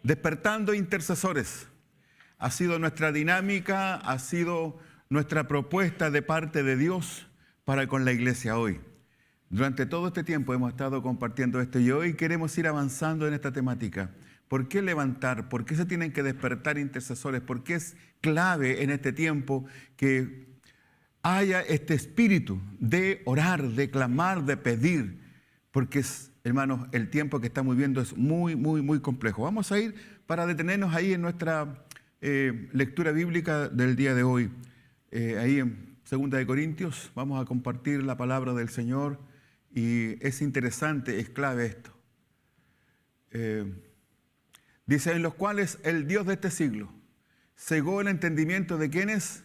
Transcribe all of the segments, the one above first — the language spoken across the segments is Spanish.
Despertando intercesores. Ha sido nuestra dinámica, ha sido nuestra propuesta de parte de Dios para con la iglesia hoy. Durante todo este tiempo hemos estado compartiendo esto y hoy queremos ir avanzando en esta temática. ¿Por qué levantar? ¿Por qué se tienen que despertar intercesores? ¿Por qué es clave en este tiempo que haya este espíritu de orar, de clamar, de pedir? Porque, hermanos, el tiempo que estamos viviendo es muy complejo. Vamos a ir para detenernos ahí en nuestra lectura bíblica del día de hoy. Ahí en 2 Corintios vamos a compartir la palabra del Señor y es interesante, es clave esto. Dice, en los cuales el Dios de este siglo cegó el entendimiento de quienes,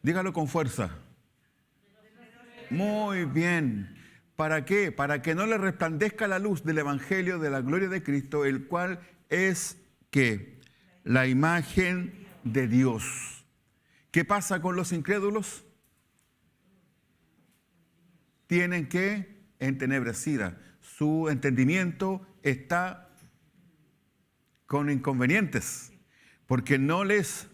dígalo con fuerza. Muy bien. ¿Para qué? Para que no le resplandezca la luz del evangelio de la gloria de Cristo, el cual es, ¿qué? La imagen de Dios. ¿Qué pasa con los incrédulos? Tienen que entenebrecida. Su entendimiento está con inconvenientes, porque no les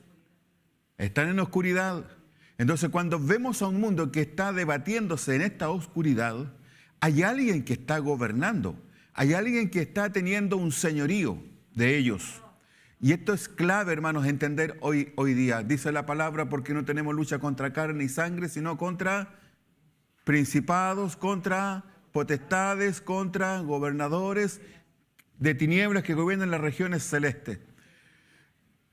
están en oscuridad. Entonces, cuando vemos a un mundo que está debatiéndose en esta oscuridad, hay alguien que está gobernando, hay alguien que está teniendo un señorío de ellos. Y esto es clave, hermanos, entender hoy día. Dice la palabra, porque no tenemos lucha contra carne y sangre, sino contra principados, contra potestades, contra gobernadores de tinieblas que gobiernan las regiones celestes.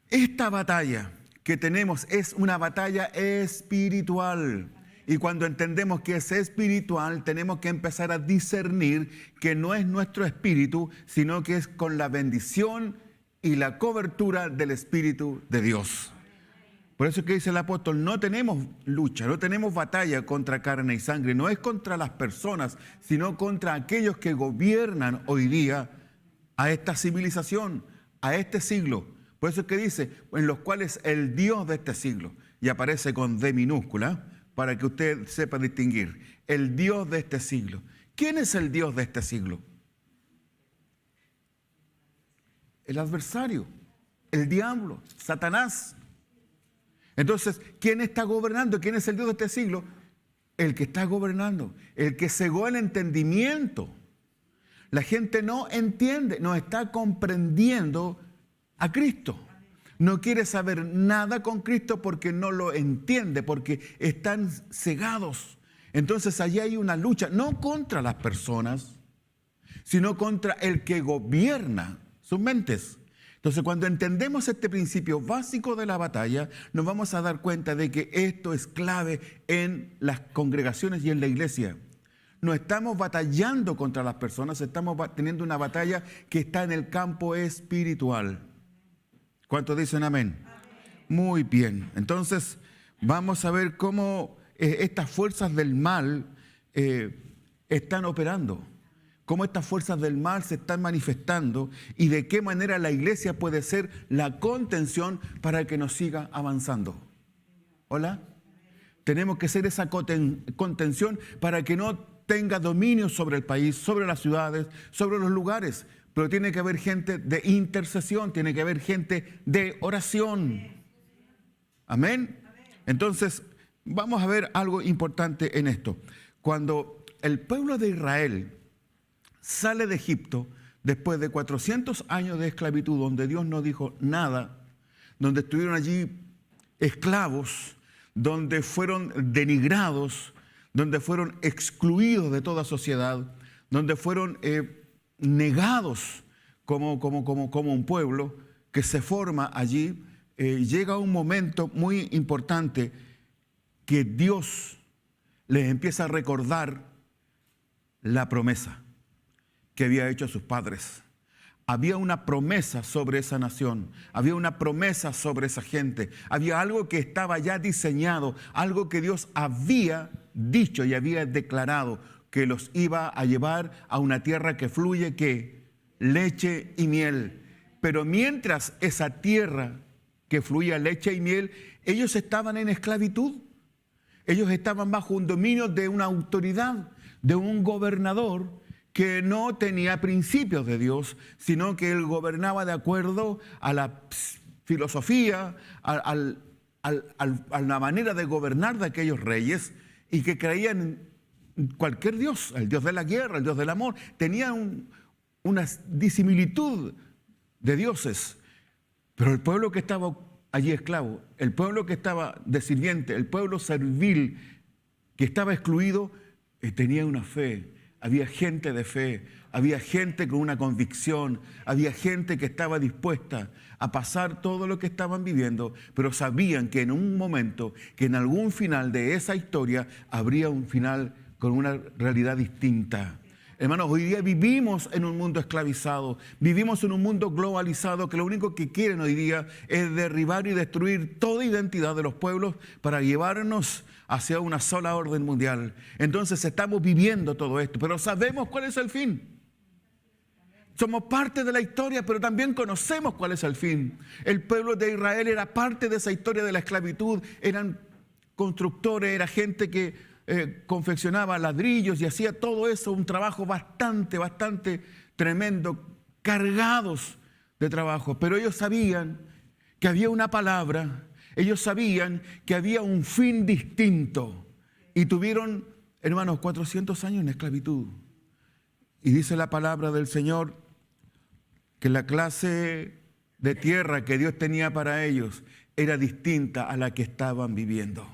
Esta batalla que tenemos es una batalla espiritual. Y cuando entendemos que es espiritual, tenemos que empezar a discernir que no es nuestro espíritu, sino que es con la bendición y la cobertura del Espíritu de Dios. Por eso es que dice el apóstol, no tenemos lucha, no tenemos batalla contra carne y sangre, no es contra las personas, sino contra aquellos que gobiernan hoy día a esta civilización, a este siglo. Por eso es que dice, en los cuales el Dios de este siglo, y aparece con D minúscula, para que usted sepa distinguir, el Dios de este siglo. ¿Quién es el Dios de este siglo? El adversario, el diablo, Satanás. Entonces, ¿quién está gobernando? ¿Quién es el Dios de este siglo? El que está gobernando, el que cegó el entendimiento. La gente no entiende, no está comprendiendo a Cristo. No quiere saber nada con Cristo porque no lo entiende, porque están cegados. Entonces allí hay una lucha, no contra las personas, sino contra el que gobierna sus mentes. Entonces, cuando entendemos este principio básico de la batalla, nos vamos a dar cuenta de que esto es clave en las congregaciones y en la iglesia. No estamos batallando contra las personas, estamos teniendo una batalla que está en el campo espiritual. ¿Cuántos dicen amén? Muy bien. Entonces, vamos a ver cómo estas fuerzas del mal están operando. Cómo estas fuerzas del mal se están manifestando y de qué manera la iglesia puede ser la contención para que nos siga avanzando. ¿Hola? Tenemos que ser esa contención para que no tenga dominio sobre el país, sobre las ciudades, sobre los lugares. Pero tiene que haber gente de intercesión, tiene que haber gente de oración. Amén. Entonces, vamos a ver algo importante en esto. Cuando el pueblo de Israel sale de Egipto, después de 400 años de esclavitud, donde Dios no dijo nada, donde estuvieron allí esclavos, donde fueron denigrados, donde fueron excluidos de toda sociedad, donde fueron negados como un pueblo que se forma allí, llega un momento muy importante que Dios les empieza a recordar la promesa que había hecho a sus padres. Había una promesa sobre esa nación, había una promesa sobre esa gente, había algo que estaba ya diseñado, algo que Dios había dicho y había declarado, que los iba a llevar a una tierra que fluye, ¿qué? Leche y miel. Pero mientras esa tierra que fluía leche y miel, ellos estaban en esclavitud. Ellos estaban bajo un dominio de una autoridad, de un gobernador que no tenía principios de Dios, sino que él gobernaba de acuerdo a la filosofía, a la manera de gobernar de aquellos reyes, y que creían en cualquier Dios, el Dios de la guerra, el Dios del amor. Tenían una disimilitud de dioses, pero el pueblo que estaba allí esclavo, el pueblo que estaba de sirviente, el pueblo servil que estaba excluido, tenía una fe. Había gente de fe, había gente con una convicción, había gente que estaba dispuesta a pasar todo lo que estaban viviendo, pero sabían que en un momento, que en algún final de esa historia, habría un final con una realidad distinta. Hermanos, hoy día vivimos en un mundo esclavizado, vivimos en un mundo globalizado que lo único que quieren hoy día es derribar y destruir toda identidad de los pueblos para llevarnos hacia una sola orden mundial. Entonces estamos viviendo todo esto, pero sabemos cuál es el fin. Somos parte de la historia, pero también conocemos cuál es el fin. El pueblo de Israel era parte de esa historia de la esclavitud, eran constructores, era gente que confeccionaba ladrillos y hacía todo eso, un trabajo bastante tremendo, cargados de trabajo. Pero ellos sabían que había una palabra, ellos sabían que había un fin distinto. Y tuvieron, hermanos, 400 años en esclavitud. Y dice la palabra del Señor que la clase de tierra que Dios tenía para ellos era distinta a la que estaban viviendo.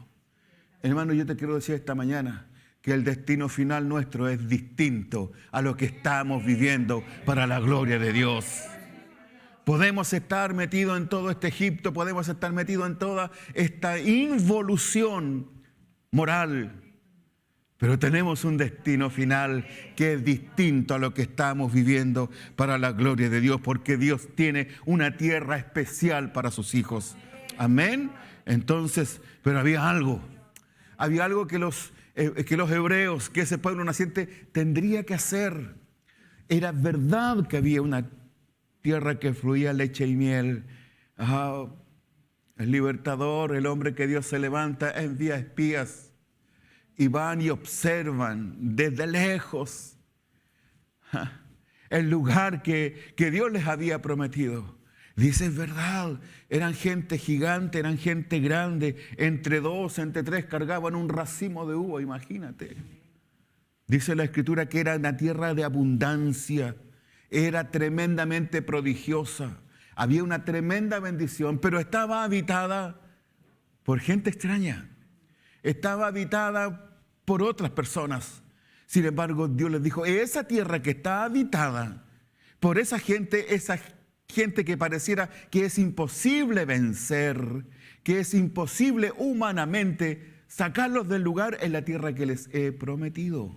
Hermano, yo te quiero decir esta mañana que el destino final nuestro es distinto a lo que estamos viviendo para la gloria de Dios. Podemos estar metidos en todo este Egipto, podemos estar metidos en toda esta involución moral, pero tenemos un destino final que es distinto a lo que estamos viviendo para la gloria de Dios, porque Dios tiene una tierra especial para sus hijos. Amén. Entonces, pero había algo que los hebreos, que ese pueblo naciente tendría que hacer. Era verdad que había una tierra que fluía leche y miel. El libertador, el hombre que Dios se levanta, envía espías y van y observan desde lejos el lugar que Dios les había prometido. Dice, es verdad, eran gente gigante, eran gente grande, entre 2, entre 3 cargaban un racimo de uva, imagínate. Dice la Escritura que era una tierra de abundancia, era tremendamente prodigiosa, había una tremenda bendición, pero estaba habitada por gente extraña, estaba habitada por otras personas. Sin embargo, Dios les dijo, esa tierra que está habitada por esa gente que pareciera que es imposible vencer, que es imposible humanamente sacarlos del lugar, en la tierra que les he prometido.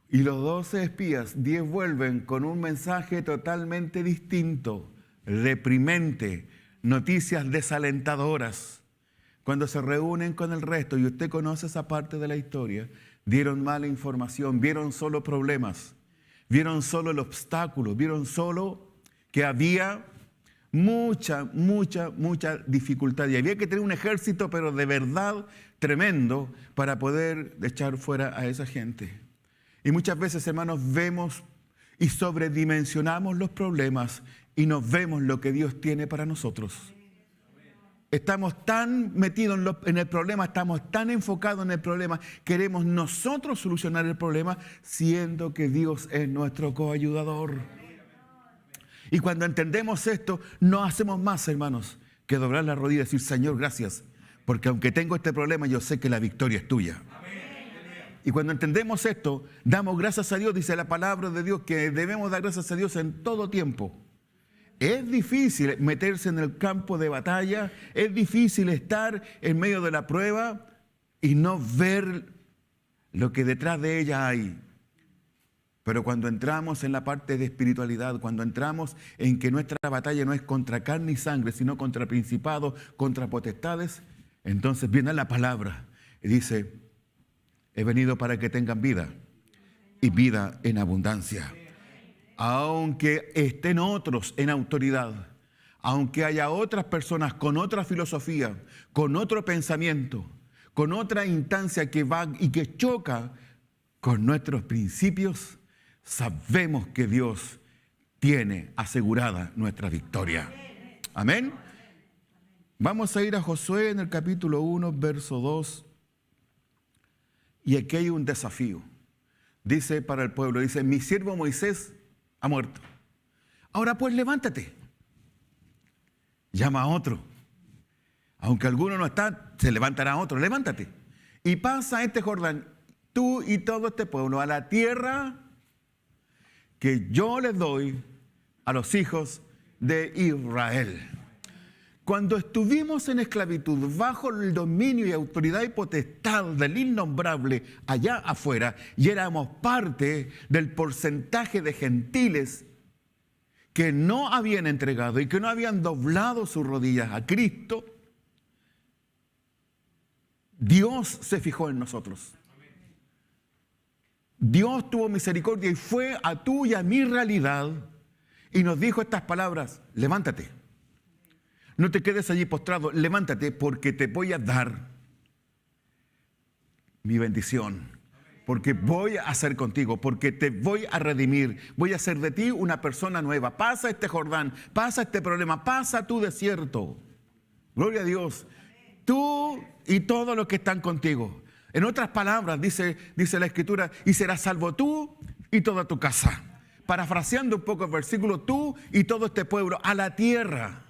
Y los 12 espías, 10 vuelven con un mensaje totalmente distinto, deprimente, noticias desalentadoras. Cuando se reúnen con el resto, y usted conoce esa parte de la historia, dieron mala información, vieron solo problemas, vieron solo el obstáculo, vieron solo que había mucha dificultad. Y había que tener un ejército, pero de verdad tremendo, para poder echar fuera a esa gente. Y muchas veces, hermanos, vemos y sobredimensionamos los problemas y no vemos lo que Dios tiene para nosotros. Estamos tan metidos en el problema, estamos tan enfocados en el problema, queremos nosotros solucionar el problema, siendo que Dios es nuestro coayudador. Y cuando entendemos esto, no hacemos más, hermanos, que doblar la rodilla y decir, Señor, gracias, porque aunque tengo este problema, yo sé que la victoria es tuya. Y cuando entendemos esto, damos gracias a Dios, dice la palabra de Dios, que debemos dar gracias a Dios en todo tiempo. Es difícil meterse en el campo de batalla, es difícil estar en medio de la prueba y no ver lo que detrás de ella hay. Pero cuando entramos en la parte de espiritualidad, cuando entramos en que nuestra batalla no es contra carne y sangre, sino contra principados, contra potestades, entonces viene la palabra y dice, he venido para que tengan vida y vida en abundancia. Aunque estén otros en autoridad, aunque haya otras personas con otra filosofía, con otro pensamiento, con otra instancia que va y que choca con nuestros principios, sabemos que Dios tiene asegurada nuestra victoria. Amén. Vamos a ir a Josué en el capítulo 1, verso 2. Y aquí hay un desafío. Dice para el pueblo, dice, mi siervo Moisés ha muerto. Ahora pues levántate. Llama a otro. Aunque alguno no está, se levantará otro. Levántate. Y pasa este Jordán, tú y todo este pueblo, a la tierra que yo les doy a los hijos de Israel. Cuando estuvimos en esclavitud, bajo el dominio y autoridad y potestad del innombrable allá afuera, y éramos parte del porcentaje de gentiles que no habían entregado y que no habían doblado sus rodillas a Cristo, Dios se fijó en nosotros. Dios tuvo misericordia y fue a tu y a mi realidad y nos dijo estas palabras: levántate. No te quedes allí postrado, levántate porque te voy a dar mi bendición. Porque voy a hacer contigo, porque te voy a redimir. Voy a hacer de ti una persona nueva. Pasa este Jordán, pasa este problema, pasa tu desierto. Gloria a Dios. Tú y todos los que están contigo. En otras palabras, dice la Escritura, y serás salvo tú y toda tu casa. Parafraseando un poco el versículo, tú y todo este pueblo, a la tierra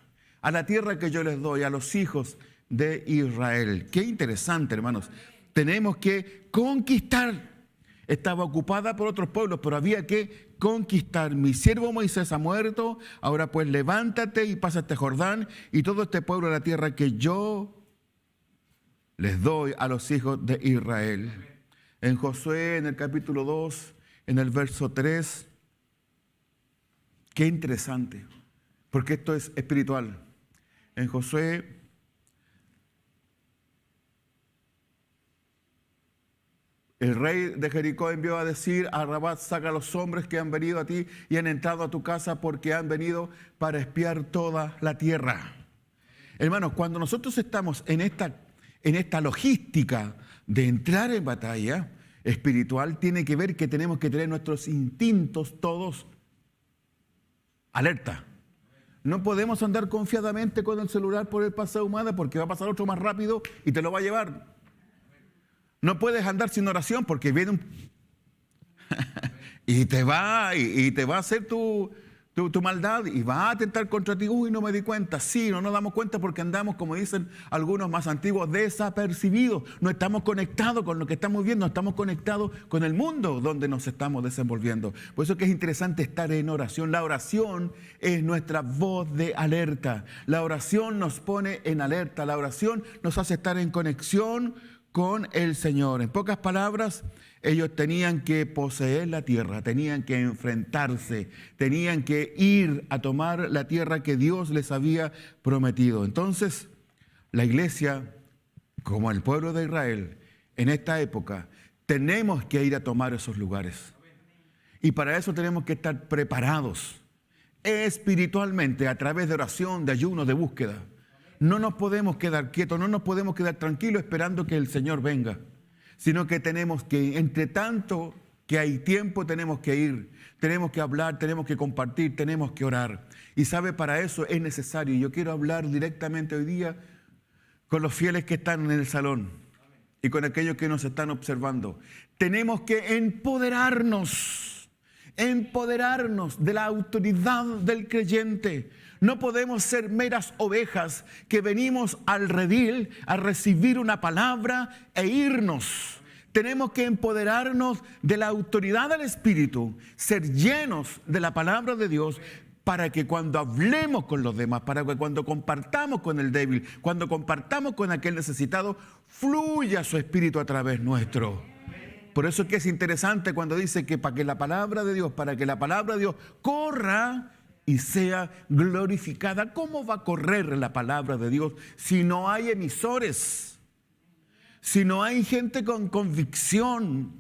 que yo les doy a los hijos de Israel. Qué interesante, hermanos. Tenemos que conquistar. Estaba ocupada por otros pueblos, pero había que conquistar. Mi siervo Moisés ha muerto, ahora pues levántate y pasa este Jordán y todo este pueblo a la tierra que yo les doy a los hijos de Israel. En Josué, en el capítulo 2, en el verso 3, qué interesante, porque esto es espiritual. En Josué, el rey de Jericó envió a decir a Rabat: saca a los hombres que han venido a ti y han entrado a tu casa, porque han venido para espiar toda la tierra. Hermanos, cuando nosotros estamos en esta logística de entrar en batalla espiritual, tiene que ver que tenemos que tener nuestros instintos todos alerta. No podemos andar confiadamente con el celular por el paseo humano, porque va a pasar otro más rápido y te lo va a llevar. No puedes andar sin oración, porque viene un y te va a hacer tu maldad y va a atentar contra ti. Uy, no me di cuenta. Sí, no nos damos cuenta porque andamos, como dicen algunos más antiguos, desapercibidos. No estamos conectados con lo que estamos viendo, no estamos conectados con el mundo donde nos estamos desenvolviendo. Por eso que es interesante estar en oración. La oración es nuestra voz de alerta. La oración nos pone en alerta. La oración nos hace estar en conexión con el Señor. En pocas palabras, ellos tenían que poseer la tierra, tenían que enfrentarse, tenían que ir a tomar la tierra que Dios les había prometido. Entonces, la iglesia, como el pueblo de Israel, en esta época, tenemos que ir a tomar esos lugares. Y para eso tenemos que estar preparados espiritualmente, a través de oración, de ayuno, de búsqueda. No nos podemos quedar quietos, no nos podemos quedar tranquilos esperando que el Señor venga, sino que tenemos que, entre tanto que hay tiempo, tenemos que ir, tenemos que hablar, tenemos que compartir, tenemos que orar. Y sabe, para eso es necesario. Yo quiero hablar directamente hoy día con los fieles que están en el salón y con aquellos que nos están observando. Tenemos que empoderarnos de la autoridad del creyente. No podemos ser meras ovejas que venimos al redil a recibir una palabra e irnos. Tenemos que empoderarnos de la autoridad del Espíritu, ser llenos de la palabra de Dios, para que cuando hablemos con los demás, para que cuando compartamos con el débil, cuando compartamos con aquel necesitado, fluya su Espíritu a través nuestro. Por eso es que es interesante cuando dice que para que la palabra de Dios corra y sea glorificada. ¿Cómo va a correr la palabra de Dios si no hay emisores? Si no hay gente con convicción.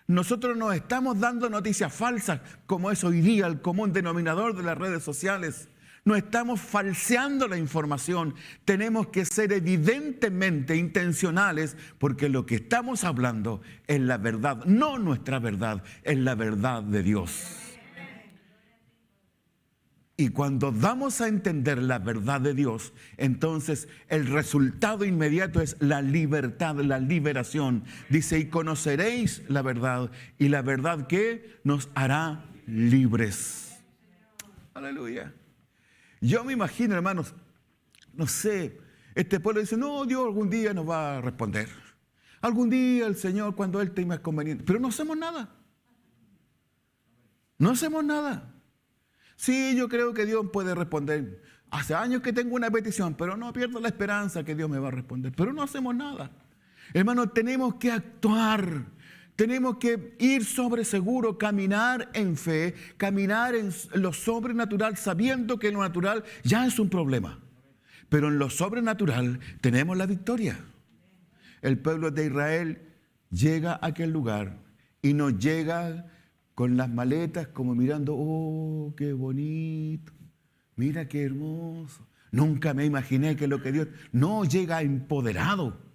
Nosotros nos estamos dando noticias falsas, como es hoy día el común denominador de las redes sociales. No estamos falseando la información. Tenemos que ser evidentemente intencionales porque lo que estamos hablando es la verdad, no nuestra verdad, es la verdad de Dios. Y cuando damos a entender la verdad de Dios, entonces el resultado inmediato es la libertad, la liberación. Dice, y conoceréis la verdad, y la verdad que nos hará libres. Aleluya. Yo me imagino, hermanos, no sé, este pueblo dice, no, Dios algún día nos va a responder. Algún día el Señor, cuando Él tenga conveniente. Pero no hacemos nada. No hacemos nada. Sí, yo creo que Dios puede responder. Hace años que tengo una petición, pero no pierdo la esperanza que Dios me va a responder. Pero no hacemos nada. Hermanos, tenemos que actuar. Tenemos que ir sobre seguro, caminar en fe, caminar en lo sobrenatural, sabiendo que lo natural ya es un problema. Pero en lo sobrenatural tenemos la victoria. El pueblo de Israel llega a aquel lugar y no llega con las maletas como mirando, oh, qué bonito, mira qué hermoso. Nunca me imaginé que lo que Dios... No, llega empoderado.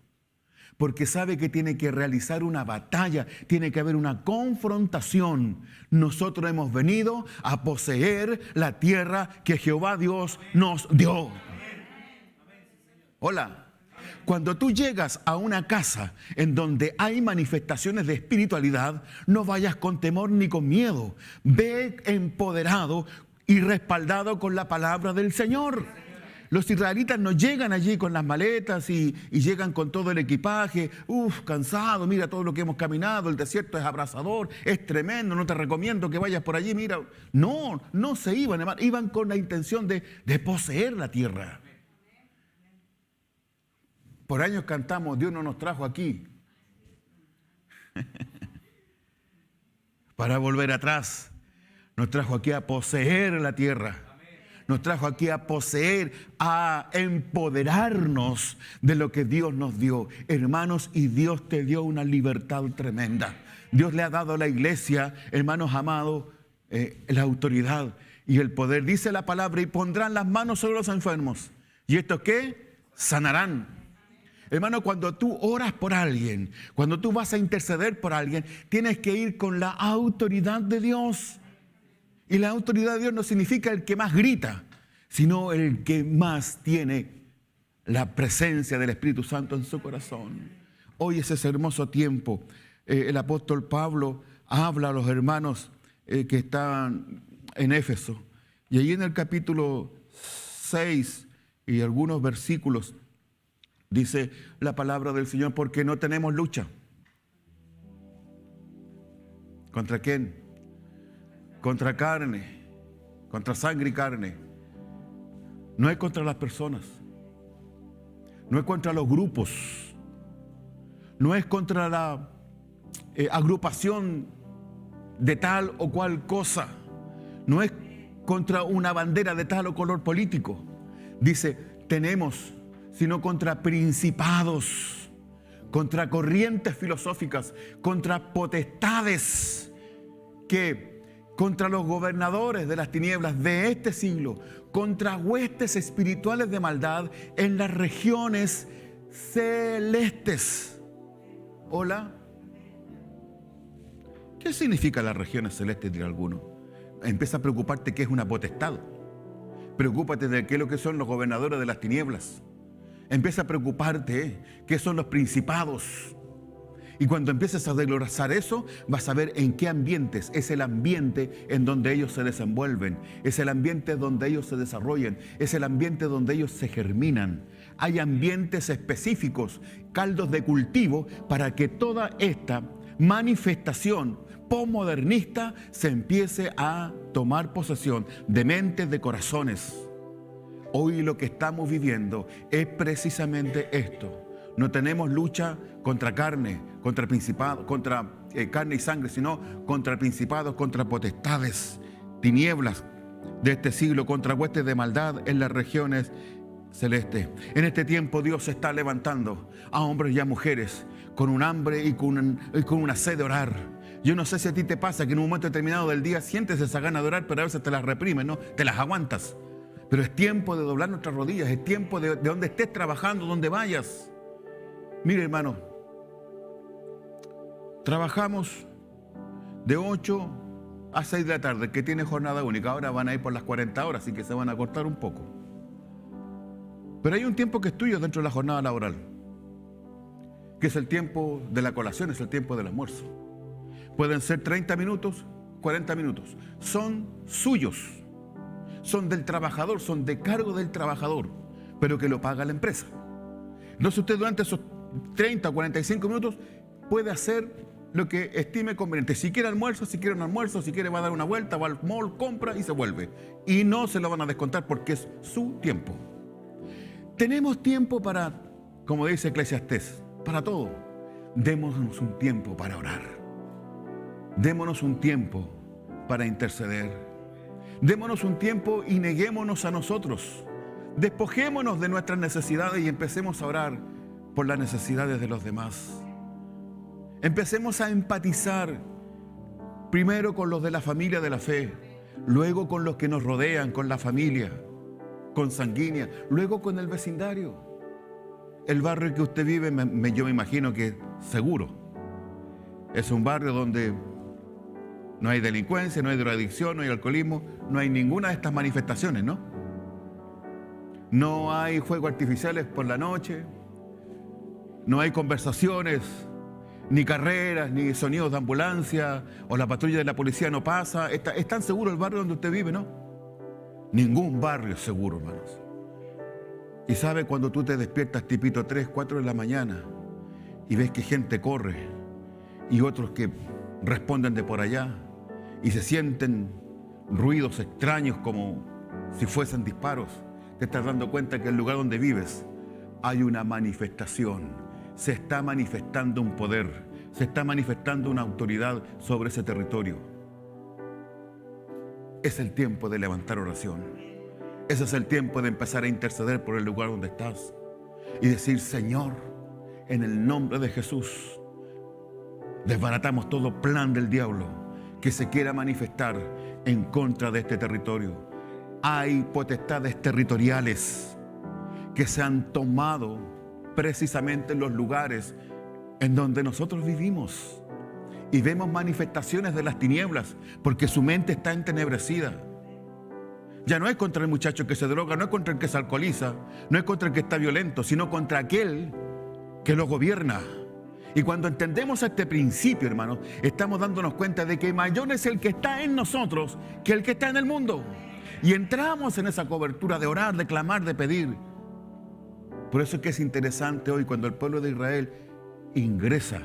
Porque sabe que tiene que realizar una batalla, tiene que haber una confrontación. Nosotros hemos venido a poseer la tierra que Jehová Dios nos dio. Hola. Cuando tú llegas a una casa en donde hay manifestaciones de espiritualidad, no vayas con temor ni con miedo. Ve empoderado y respaldado con la palabra del Señor. Los israelitas no llegan allí con las maletas y llegan con todo el equipaje. Cansado, mira todo lo que hemos caminado, el desierto es abrasador, es tremendo, no te recomiendo que vayas por allí, mira. No, no se iban, hermano, iban con la intención de poseer la tierra. Por años cantamos, Dios no nos trajo aquí para volver atrás. Nos trajo aquí a poseer la tierra. Nos trajo aquí a poseer, a empoderarnos de lo que Dios nos dio. Hermanos, y Dios te dio una libertad tremenda. Dios le ha dado a la iglesia, hermanos amados, la autoridad y el poder. Dice la palabra, y pondrán las manos sobre los enfermos. ¿Y esto qué? Sanarán. Hermano, cuando tú oras por alguien, cuando tú vas a interceder por alguien, tienes que ir con la autoridad de Dios. Y la autoridad de Dios no significa el que más grita, sino el que más tiene la presencia del Espíritu Santo en su corazón. Hoy es ese hermoso tiempo. El apóstol Pablo habla a los hermanos que estaban en Éfeso. Y ahí en el capítulo 6 y algunos versículos, dice la palabra del Señor, porque no tenemos lucha. ¿Contra quién? Contra carne, contra sangre y carne. No es contra las personas. No es contra los grupos. No es contra la agrupación de tal o cual cosa. No es contra una bandera de tal o color político. Dice, tenemos, sino contra principados, contra corrientes filosóficas, contra potestades, contra los gobernadores de las tinieblas de este siglo, contra huestes espirituales de maldad en las regiones celestes. Hola. ¿Qué significa las regiones celestes? Dirá alguno. Empieza a preocuparte qué es una potestad. Preocúpate de qué es lo que son los gobernadores de las tinieblas. Empieza a preocuparte qué son los principados. Y cuando empieces a desglosar eso, vas a ver en qué ambientes. Es el ambiente en donde ellos se desenvuelven. Es el ambiente donde ellos se desarrollan. Es el ambiente donde ellos se germinan. Hay ambientes específicos, caldos de cultivo, para que toda esta manifestación posmodernista se empiece a tomar posesión de mentes, de corazones. Hoy lo que estamos viviendo es precisamente esto. No tenemos lucha contra carne, contra principados, contra carne y sangre, sino contra principados, contra potestades, tinieblas de este siglo, contra huestes de maldad en las regiones celestes. En este tiempo Dios se está levantando a hombres y a mujeres con un hambre y con una sed de orar. Yo no sé si a ti te pasa que en un momento determinado del día sientes esa gana de orar, pero a veces te las reprimes, ¿no? Te las aguantas. Pero es tiempo de doblar nuestras rodillas, es tiempo de donde estés trabajando, donde vayas. Mire, hermano, trabajamos de 8 a 6 de la tarde, que tiene jornada única. Ahora van a ir por las 40 horas, así que se van a cortar un poco. Pero hay un tiempo que es tuyo dentro de la jornada laboral, que es el tiempo de la colación, es el tiempo del almuerzo. Pueden ser 30 minutos, 40 minutos. Son suyos, son del trabajador, son de cargo del trabajador, pero que lo paga la empresa. Entonces usted durante esos 30 o 45 minutos puede hacer lo que estime conveniente. Si quiere almuerzo, si quiere un almuerzo, si quiere va a dar una vuelta, va al mall, compra y se vuelve. Y no se lo van a descontar porque es su tiempo. Tenemos tiempo para, como dice Eclesiastés, para todo. Démonos un tiempo para orar. Démonos un tiempo para interceder. Démonos un tiempo y neguémonos a nosotros. Despojémonos de nuestras necesidades y empecemos a orar por las necesidades de los demás. Empecemos a empatizar primero con los de la familia de la fe, luego con los que nos rodean, con la familia consanguínea, luego con el vecindario. El barrio que usted vive, yo me imagino que seguro es un barrio donde no hay delincuencia, no hay drogadicción, no hay alcoholismo, no hay ninguna de estas manifestaciones, ¿no? No hay fuegos artificiales por la noche, no hay conversaciones, ni carreras, ni sonidos de ambulancia, o la patrulla de la policía no pasa. ¿Es tan seguro el barrio donde usted vive, no? Ningún barrio es seguro, hermanos. Y sabe cuando tú te despiertas tipito 3, 4 de la mañana y ves que gente corre y otros que responden de por allá y se sienten ruidos extraños como si fuesen disparos, te estás dando cuenta que en el lugar donde vives hay una manifestación. Se está manifestando un poder, se está manifestando una autoridad sobre ese territorio. Es el tiempo de levantar oración. Ese es el tiempo de empezar a interceder por el lugar donde estás y decir: Señor, en el nombre de Jesús, desbaratamos todo plan del diablo que se quiera manifestar en contra de este territorio. Hay potestades territoriales que se han tomado precisamente en los lugares en donde nosotros vivimos. Y vemos manifestaciones de las tinieblas porque su mente está entenebrecida. Ya no es contra el muchacho que se droga, no es contra el que se alcoholiza, no es contra el que está violento, sino contra aquel que lo gobierna. Y cuando entendemos este principio, hermanos, estamos dándonos cuenta de que mayor es el que está en nosotros que el que está en el mundo. Y entramos en esa cobertura de orar, de clamar, de pedir. Por eso es que es interesante hoy cuando el pueblo de Israel ingresa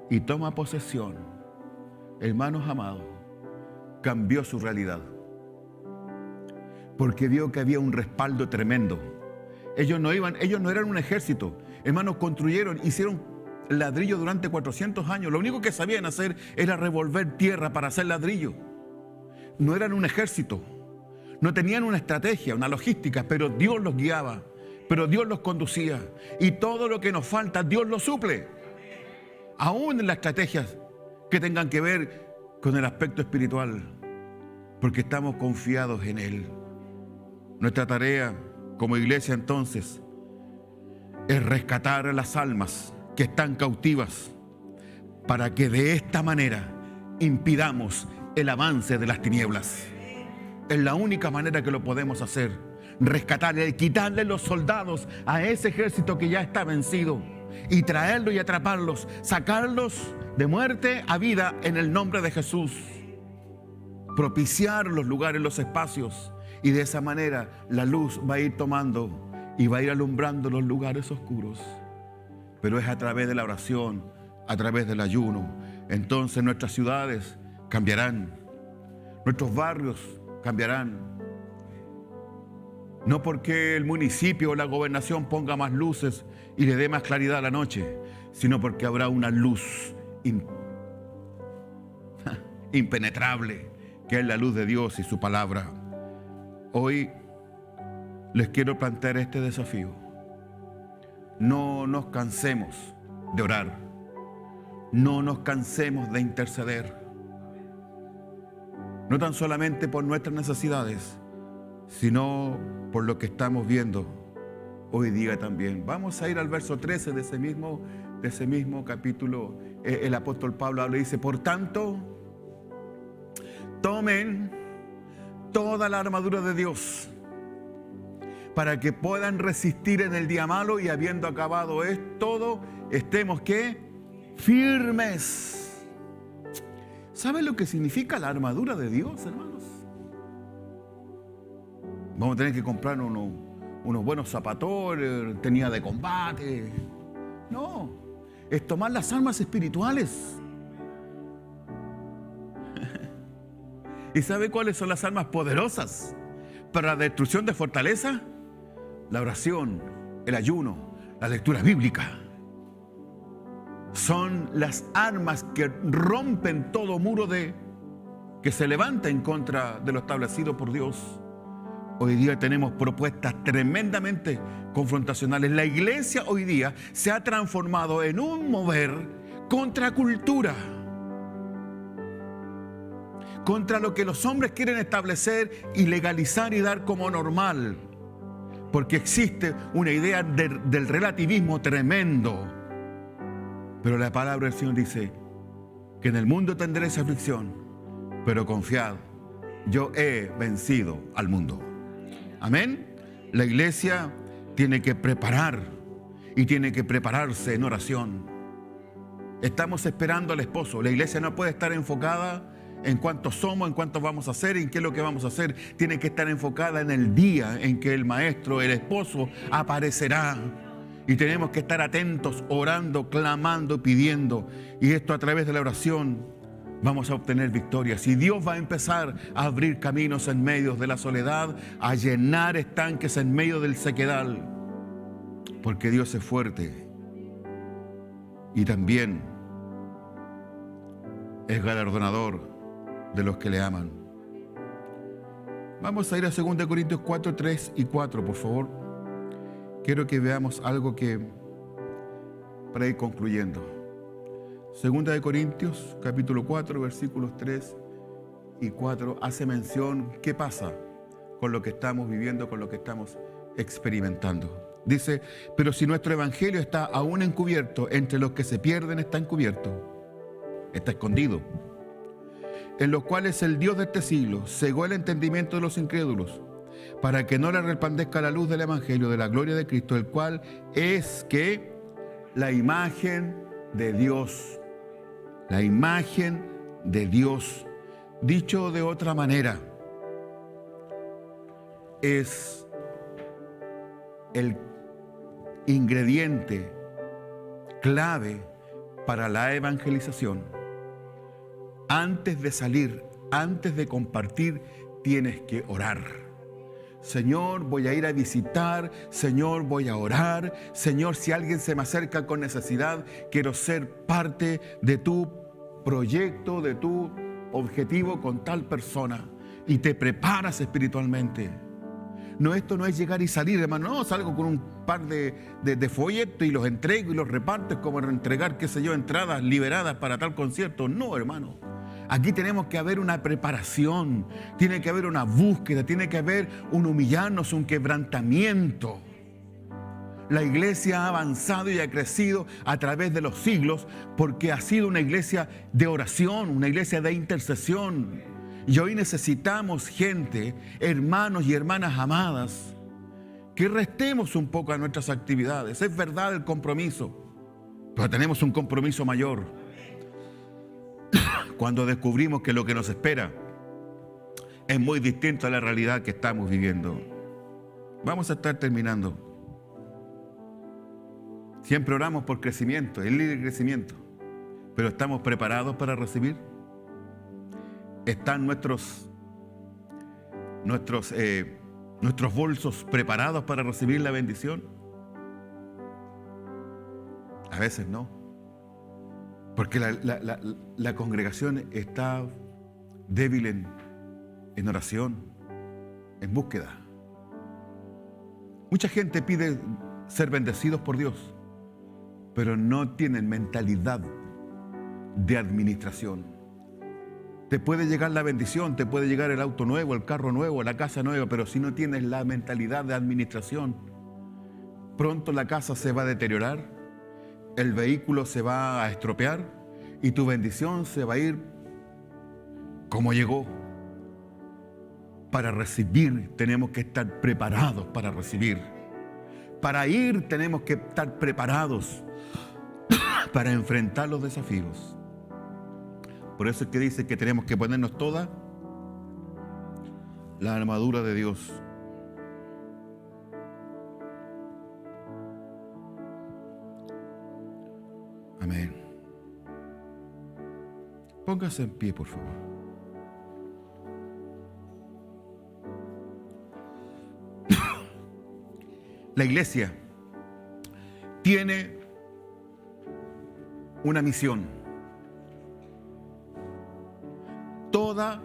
y toma posesión. Hermanos amados, cambió su realidad. Porque vio que había un respaldo tremendo. Ellos no eran un ejército. Hermanos, construyeron, hicieron ladrillo durante 400 años. Lo único que sabían hacer era revolver tierra para hacer ladrillo. No eran un ejército. No tenían una estrategia, una logística, pero Dios los guiaba, pero Dios los conducía. Y todo lo que nos falta, Dios lo suple. Aún en las estrategias que tengan que ver con el aspecto espiritual, porque estamos confiados en Él. Nuestra tarea como iglesia entonces es rescatar a las almas que están cautivas para que de esta manera impidamos el avance de las tinieblas. Es la única manera que lo podemos hacer. Rescatarle, quitarle los soldados a ese ejército que ya está vencido y traerlos y atraparlos, sacarlos de muerte a vida en el nombre de Jesús. Propiciar los lugares, los espacios, y de esa manera la luz va a ir tomando y va a ir alumbrando los lugares oscuros. Pero es a través de la oración, a través del ayuno. Entonces nuestras ciudades cambiarán, nuestros barrios cambiarán. No porque el municipio o la gobernación ponga más luces y le dé más claridad a la noche, sino porque habrá una luz impenetrable, que es la luz de Dios y su palabra. Hoy les quiero plantear este desafío. No nos cansemos de orar. No nos cansemos de interceder. No tan solamente por nuestras necesidades, sino por lo que estamos viendo hoy día también. Vamos a ir al verso 13 de ese mismo capítulo. El apóstol Pablo habla y dice: por tanto, tomen toda la armadura de Dios para que puedan resistir en el día malo, y habiendo acabado todo, estemos ¿qué? Firmes. ¿Saben lo que significa la armadura de Dios, hermanos? Vamos a tener que comprar unos buenos zapatores, tenía de combate. No, es tomar las armas espirituales. ¿Y sabe cuáles son las armas poderosas para la destrucción de fortaleza? La oración, el ayuno, la lectura bíblica. Son las armas que rompen todo muro que se levanta en contra de lo establecido por Dios. Hoy día tenemos propuestas tremendamente confrontacionales. La iglesia hoy día se ha transformado en un mover contra cultura, contra lo que los hombres quieren establecer y legalizar y dar como normal, porque existe una idea del relativismo tremendo. Pero la palabra del Señor dice que en el mundo tendréis aflicción, pero confiad, yo he vencido al mundo. Amén. La iglesia tiene que preparar y tiene que prepararse en oración. Estamos esperando al esposo. La iglesia no puede estar enfocada en cuántos somos, en cuántos vamos a hacer, en qué es lo que vamos a hacer. Tiene que estar enfocada en el día en que el maestro, el esposo, aparecerá. Y tenemos que estar atentos, orando, clamando, pidiendo. Y esto a través de la oración vamos a obtener victorias. Y Dios va a empezar a abrir caminos en medio de la soledad, a llenar estanques en medio del sequedal. Porque Dios es fuerte. Y también es galardonador de los que le aman. Vamos a ir a 2 Corintios 4, 3 y 4, por favor. Quiero que veamos algo para ir concluyendo. 2 Corintios, capítulo 4, versículos 3 y 4, hace mención qué pasa con lo que estamos viviendo, con lo que estamos experimentando. Dice: pero si nuestro evangelio está aún encubierto, entre los que se pierden está encubierto, está escondido, en los cuales el Dios de este siglo cegó el entendimiento de los incrédulos, para que no le resplandezca la luz del evangelio de la gloria de Cristo, el cual es que la imagen de Dios. La imagen de Dios. Dicho de otra manera, es el ingrediente clave para la evangelización. Antes de salir, antes de compartir, tienes que orar. Señor, voy a ir a visitar. Señor, voy a orar. Señor, si alguien se me acerca con necesidad, quiero ser parte de tu proyecto, de tu objetivo con tal persona. Y te preparas espiritualmente. No, esto no es llegar y salir, hermano. No, salgo con un par de folletos y los entrego y los reparto. Es como entregar, qué sé yo, entradas liberadas para tal concierto. No, hermano. Aquí tenemos que haber una preparación, tiene que haber una búsqueda, tiene que haber un humillarnos, un quebrantamiento. La iglesia ha avanzado y ha crecido a través de los siglos porque ha sido una iglesia de oración, una iglesia de intercesión. Y hoy necesitamos gente, hermanos y hermanas amadas, que restemos un poco a nuestras actividades. Es verdad el compromiso, pero tenemos un compromiso mayor. Cuando descubrimos que lo que nos espera es muy distinto a la realidad que estamos viviendo. Vamos a estar terminando. Siempre oramos por crecimiento, el libre crecimiento, pero ¿estamos preparados para recibir? ¿Están nuestros bolsos preparados para recibir la bendición? A veces no. Porque la congregación está débil en oración, en búsqueda. Mucha gente pide ser bendecidos por Dios, pero no tienen mentalidad de administración. Te puede llegar la bendición, te puede llegar el auto nuevo, el carro nuevo, la casa nueva, pero si no tienes la mentalidad de administración, pronto la casa se va a deteriorar, el vehículo se va a estropear y tu bendición se va a ir como llegó. Para recibir tenemos que estar preparados para recibir. Para ir tenemos que estar preparados para enfrentar los desafíos. Por eso es que dice que tenemos que ponernos toda la armadura de Dios. Amén. Póngase en pie, por favor. La iglesia tiene una misión. Toda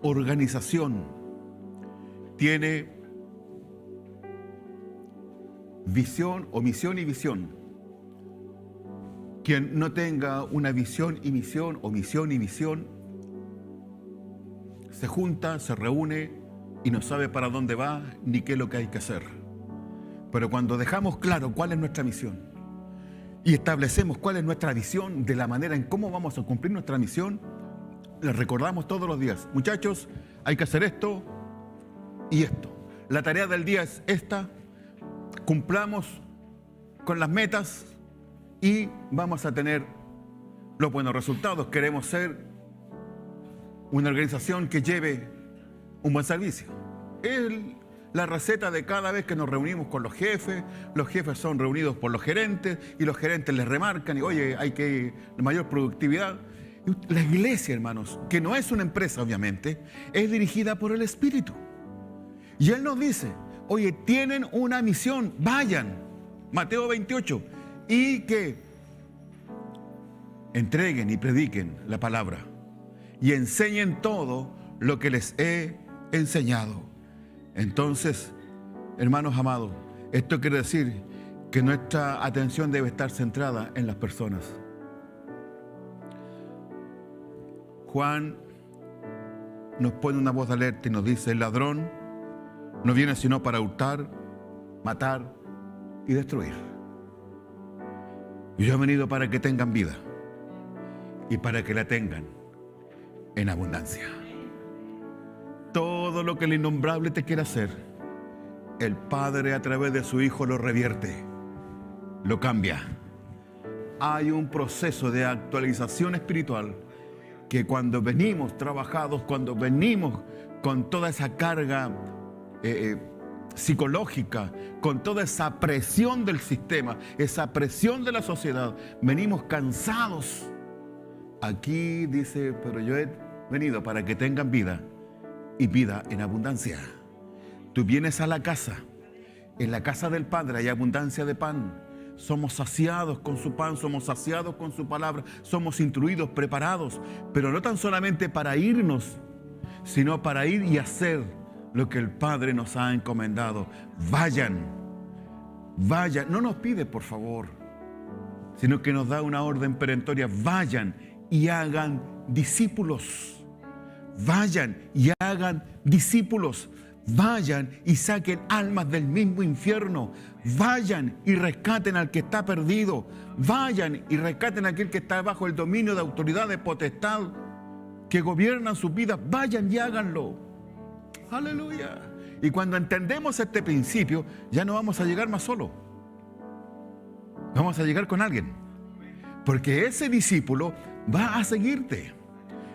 organización tiene visión o misión y visión. Quien no tenga una visión y misión o misión y visión, se junta, se reúne y no sabe para dónde va ni qué es lo que hay que hacer. Pero cuando dejamos claro cuál es nuestra misión y establecemos cuál es nuestra visión de la manera en cómo vamos a cumplir nuestra misión, les recordamos todos los días: muchachos, hay que hacer esto y esto. La tarea del día es esta, cumplamos con las metas y vamos a tener los buenos resultados. Queremos ser una organización que lleve un buen servicio. Es la receta de cada vez que nos reunimos con los jefes son reunidos por los gerentes y los gerentes les remarcan y oye, hay que mayor productividad. La iglesia, hermanos, que no es una empresa obviamente, es dirigida por el Espíritu. Y Él nos dice, oye, tienen una misión, vayan, Mateo 28, y que entreguen y prediquen la palabra y enseñen todo lo que les he enseñado. Entonces, hermanos amados, esto quiere decir que nuestra atención debe estar centrada en las personas. Juan nos pone una voz de alerta y nos dice: el ladrón no viene sino para hurtar, matar y destruir. Y yo he venido para que tengan vida y para que la tengan en abundancia. Todo lo que el innombrable te quiere hacer, el Padre a través de su Hijo lo revierte, lo cambia. Hay un proceso de actualización espiritual que cuando venimos trabajados, cuando venimos con toda esa carga psicológica, con toda esa presión del sistema, esa presión de la sociedad, venimos cansados. Aquí dice, pero yo he venido para que tengan vida y vida en abundancia. Tú vienes a la casa, en la casa del Padre hay abundancia de pan. Somos saciados con su pan, somos saciados con su palabra, somos instruidos, preparados, pero no tan solamente para irnos, sino para ir y hacer lo que el Padre nos ha encomendado. Vayan, vayan, no nos pide por favor, sino que nos da una orden perentoria: vayan y hagan discípulos. Vayan y hagan discípulos. Vayan y saquen almas del mismo infierno. Vayan y rescaten al que está perdido. Vayan y rescaten a aquel que está bajo el dominio de autoridad, de potestad, que gobiernan sus vidas. Vayan y háganlo. Aleluya. Y cuando entendemos este principio, ya no vamos a llegar más solo. Vamos a llegar con alguien. Porque ese discípulo va a seguirte.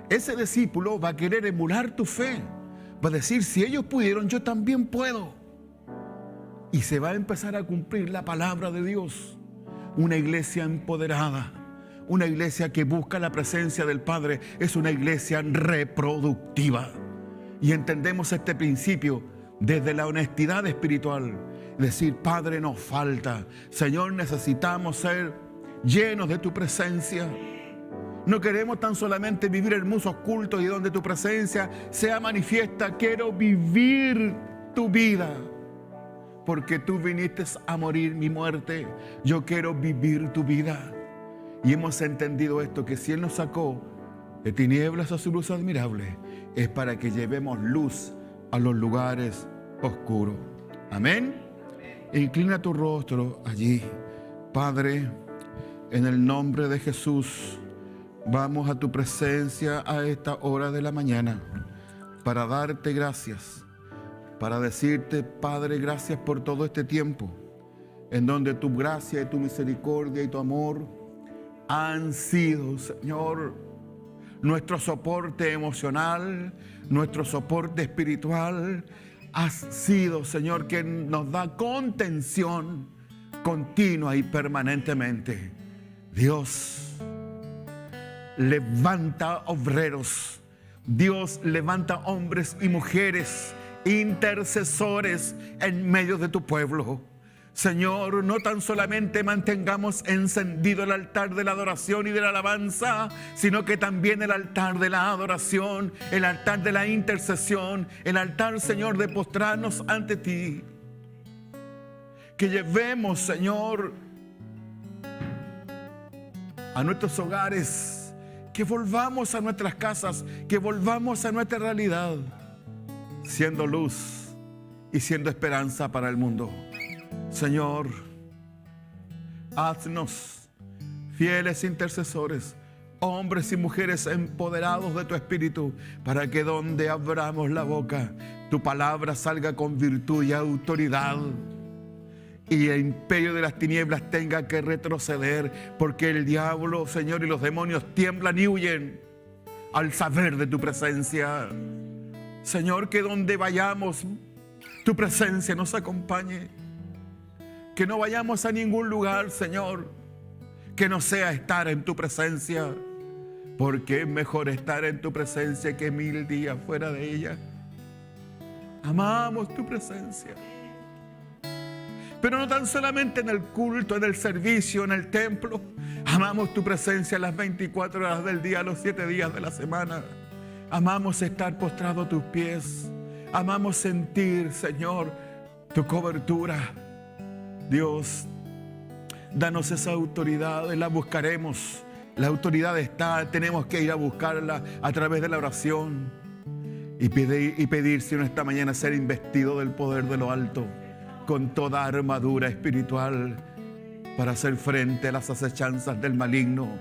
Ese discípulo va a querer emular tu fe. Va a decir, si ellos pudieron, yo también puedo. Y se va a empezar a cumplir la palabra de Dios. Una iglesia empoderada, una iglesia que busca la presencia del Padre, es una iglesia reproductiva. Y entendemos este principio desde la honestidad espiritual. Decir, Padre, nos falta. Señor, necesitamos ser llenos de tu presencia. No queremos tan solamente vivir hermosos cultos y donde tu presencia sea manifiesta. Quiero vivir tu vida, porque tú viniste a morir mi muerte. Yo quiero vivir tu vida. Y hemos entendido esto, que si Él nos sacó de tinieblas a su luz admirable, es para que llevemos luz a los lugares oscuros. Amén. Inclina tu rostro allí. Padre, en el nombre de Jesús, vamos a tu presencia a esta hora de la mañana para darte gracias, para decirte, Padre, gracias por todo este tiempo en donde tu gracia y tu misericordia y tu amor han sido, Señor, nuestro soporte emocional, nuestro soporte espiritual. Has sido, Señor, que nos da contención continua y permanentemente. Dios levanta obreros. Dios levanta hombres y mujeres intercesores en medio de tu pueblo. Señor, no tan solamente mantengamos encendido el altar de la adoración y de la alabanza, sino que también el altar de la adoración, el altar de la intercesión, el altar, Señor, de postrarnos ante ti. Que llevemos, Señor, a nuestros hogares, que volvamos a nuestras casas, que volvamos a nuestra realidad, siendo luz y siendo esperanza para el mundo. Señor, haznos fieles intercesores, hombres y mujeres empoderados de tu Espíritu, para que donde abramos la boca, tu palabra salga con virtud y autoridad, y el imperio de las tinieblas tenga que retroceder, porque el diablo, Señor, y los demonios tiemblan y huyen al saber de tu presencia. Señor, que donde vayamos, tu presencia nos acompañe. Que no vayamos a ningún lugar, Señor, que no sea estar en tu presencia, porque es mejor estar en tu presencia que 1000 días fuera de ella. Amamos tu presencia. Pero no tan solamente en el culto, en el servicio, en el templo. Amamos tu presencia las 24 horas del día, los 7 días de la semana. Amamos estar postrado a tus pies. Amamos sentir, Señor, tu cobertura. Dios, danos esa autoridad, la buscaremos. La autoridad está, tenemos que ir a buscarla a través de la oración y pedir, Señor, esta mañana ser investido del poder de lo alto, con toda armadura espiritual para hacer frente a las acechanzas del maligno,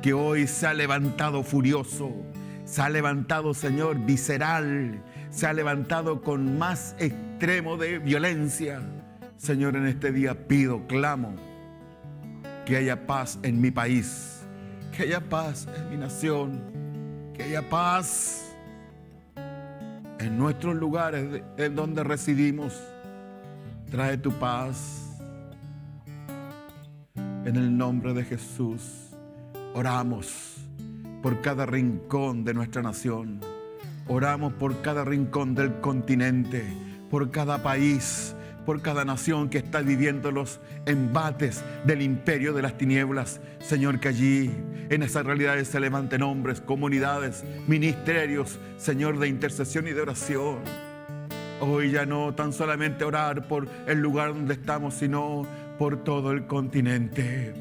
que hoy se ha levantado furioso, se ha levantado, Señor, visceral, se ha levantado con más extremo de violencia. Señor, en este día pido, clamo, que haya paz en mi país, que haya paz en mi nación, que haya paz en nuestros lugares en donde residimos. Trae tu paz. En el nombre de Jesús, oramos por cada rincón de nuestra nación. Oramos por cada rincón del continente, por cada país, por cada nación que está viviendo los embates del imperio de las tinieblas. Señor, que allí en esas realidades se levanten hombres, comunidades, ministerios, Señor, de intercesión y de oración. Hoy ya no tan solamente orar por el lugar donde estamos, sino por todo el continente.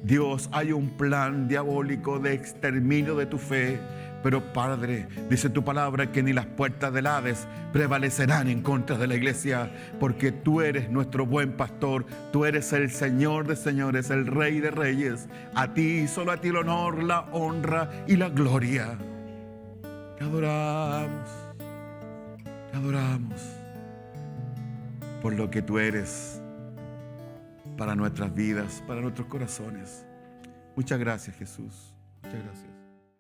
Dios, hay un plan diabólico de exterminio de tu fe. Pero Padre, dice tu palabra que ni las puertas del Hades prevalecerán en contra de la iglesia, porque tú eres nuestro buen pastor, tú eres el Señor de señores, el Rey de reyes. A ti, solo a ti el honor, la honra y la gloria. Te adoramos por lo que tú eres para nuestras vidas, para nuestros corazones. Muchas gracias, Jesús. Muchas gracias.